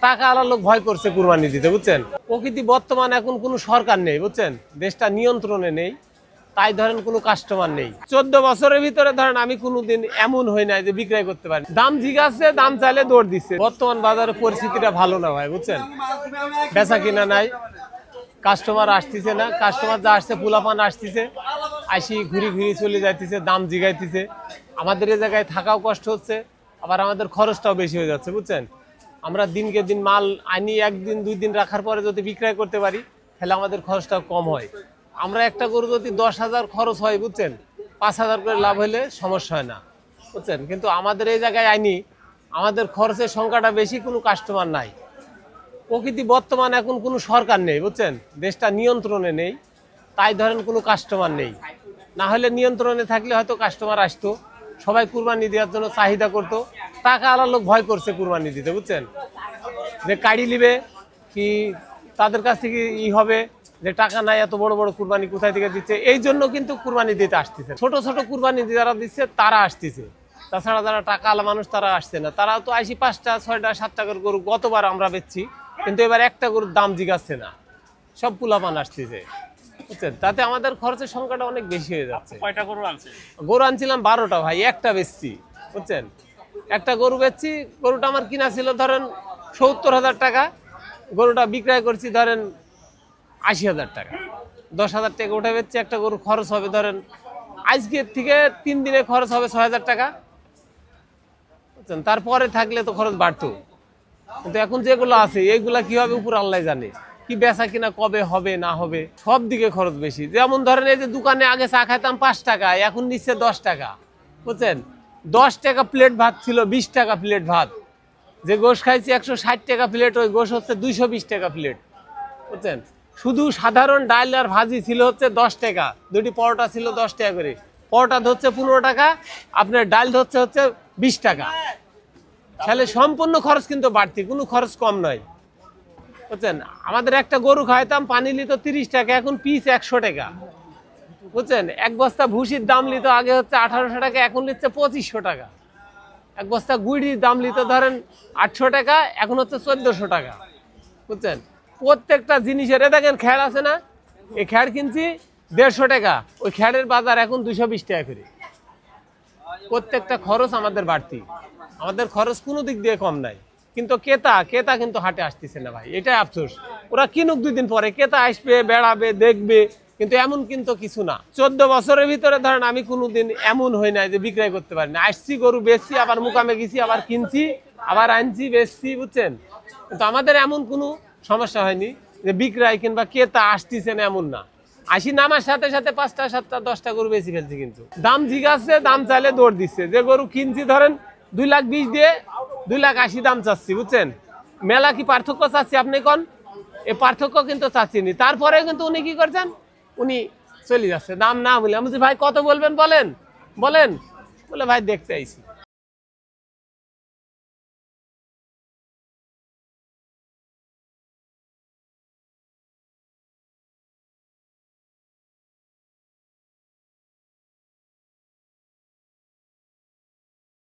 টাকা আলার লোক ভয় করছে কুরবানি দিতে, বুঝছেন। প্রকৃতি বর্তমান এখন কোনো সরকার নেই, বুঝছেন, দেশটা নিয়ন্ত্রণে নেই, তাই ধরেন কোনো কাস্টমার নেই। 14 বছরের ভিতরে ধরেন আমি কোনোদিন এমন হই নাই যে বিক্রয় করতে পারি। দাম জিজ্ঞাসা, দাম চাইলে দৌড় দিচ্ছে। বর্তমান বাজারের পরিস্থিতিটা ভালো না ভাই, বুঝছেন, বেচা কিনা নাই, কাস্টমার আসতেছে না। কাস্টমার যা আসছে পোলাপান আসতেছে, আসি ঘুরি ঘুরি চলে যাইতেছে, দাম জিগাইতেছে। আমাদের এই জায়গায় থাকাও কষ্ট হচ্ছে, আবার আমাদের খরচটাও বেশি হয়ে যাচ্ছে, বুঝছেন। আমরা দিনকে দিন মাল আনি, একদিন 2 দিন রাখার পরে যদি বিক্রয় করতে পারি তাহলে আমাদের খরচটাও কম হয়। আমরা একটা গরু যদি 10,000 খরচ হয়, বুঝছেন, 5,000 করে লাভ হলে সমস্যা হয় না, বুঝছেন। কিন্তু আমাদের এই জায়গায় আইনি আমাদের খরচের সংখ্যাটা বেশি, কোনো কাস্টমার নাই। প্রকৃতি বর্তমান এখন কোনো সরকার নেই, বুঝছেন, দেশটা নিয়ন্ত্রণে নেই, তাই ধরেন কোনো কাস্টমার নেই। না হলে নিয়ন্ত্রণে থাকলে হয়তো কাস্টমার আসতো, সবাই কুরবানি দেওয়ার জন্য চাহিদা করতো। টাকা আলার লোক ভয় করছে কুরবানি দিতে, বুঝছেন, যে কাড়ি নিবে কি তাদের কাছ থেকে হবে, যে টাকা নাই, এত বড় বড় কুরবানি কোথায় থেকে দিচ্ছে, এই জন্য কিন্তু কুরবানি দিতে আসতেছে। ছোট ছোট কুরবানি যারা দিচ্ছে তারা আসতেছে, তাছাড়া যারা টাকা আলা মানুষ তারা আসছে না। তারা তো 5টা 6টা 7টা করে গরু গতবার আমরা বেচছি, কিন্তু এবার একটা গরুর দাম জিগাচ্ছে না, সব পোলাপান আসতেছে, বুঝছেন। তাতে আমাদের খরচের সংখ্যাটা অনেক বেশি হয়ে যাচ্ছে। কয়টা গরু আনছে? গরু আনছিলাম 12টা ভাই, একটা বেচছি, বুঝছেন, একটা গরু বেচছি। গরুটা আমার কিনা ছিল ধরেন 70,000 টাকা, গরুটা বিক্রয় করছি ধরেন 80,000 টাকা। 10,000 টাকা উঠে বেচছি। একটা গরু খরচ হবে ধরেন আজকের থেকে 3 দিনে খরচ হবে 6,000 টাকা, বুঝছেন। তারপরে থাকলে তো খরচ বাড়তো, কিন্তু এখন যেগুলো আছে এইগুলা কি হবে উপর আল্লাহ জানে, কি বেচা কিনা কবে হবে না হবে, সব দিকে খরচ বেশি। যেমন ধরেন এই যে দোকানে আগে চা খাইতাম 5 টাকা, এখন নিচ্ছে 10 টাকা, বুঝছেন। 10 টাকা প্লেট ভাত ছিল 20 টাকা প্লেট ভাত। যে গোশ খাইছি 160 টাকা প্লেট, ওই গোশ হচ্ছে 220 টাকা প্লেট, বুঝছেন। শুধু সাধারণ ডাল আর ভাজি ছিল হচ্ছে 10 টাকা, 2টি পরোটা ছিল 10 টাকা করে, পরোটা ধরছে 15 টাকা, আপনার ডাল ধরছে 20 টাকা। তাহলে সম্পূর্ণ খরচ কিন্তু বাড়তি, কোনো খরচ কম নয়, বুঝছেন। আমাদের একটা গরু খাইতাম পানি নিত 30 টাকা, এখন পিস 100 টাকা, বুঝছেন। এক বস্তা ভুসির দাম নিত আগে হচ্ছে 1800 টাকা, এখন নিচ্ছে 2500 টাকা। এক বস্তা গুড়ির দাম নিত ধরেন 800 টাকা, এখন হচ্ছে 1400 টাকা, বুঝছেন। প্রত্যেকটা জিনিসের দেখেন খ্যার আছে না, এই খ্যার কিনছি 150 টাকা, ওই খ্যারের বাজার এখন 220 টাকা করে। প্রত্যেকটা খরচ আমাদের বাড়তি, আমাদের খরচ কোনো দিক দিয়ে কম নাই। কিন্তু কেতা কিন্তু হাটে আসতেছে না ভাই, এটাই আফসোস। ওরা কিনুক 2 দিন পরে, কেতা আসবে, বেড়াবে, দেখবে, কিন্তু এমন কিন্তু কিছু না। 14 বছরের ভিতরে ধরেন আমি কোনোদিন এমন হই নাই যে বিক্রয় করতে পারি না। আসছি, গরু বেচছি, আবার মুকামে গেছি, আবার কিনছি, আবার আনছি, বেচছি, বুঝছেন। কিন্তু আমাদের এমন কোনো সমস্যা হয়নি যে বিক্রয় কিংবা কেতা আসতেছে না, এমন না। আসি নামার সাথে সাথে 5টা 7টা 10টা গরু বেশি ফেলছি, কিন্তু দাম জিজ্ঞাসা, দাম চাইলে দৌড় দিচ্ছে। যে গরু কিনছি ধরেন 2,20,000 দিয়ে 2,80,000 দাম চাচ্ছি, বুঝছেন। মেলা কি পার্থক্য চাচ্ছি আপনি কোন? এই পার্থক্য কিন্তু চাচ্ছিনি। তারপরে কিন্তু উনি কি করছেন, উনি চলে যাচ্ছে দাম না বলে। আমি বলছি ভাই কত বলবেন, বলেন বলেন, বলে ভাই দেখতে আইছি।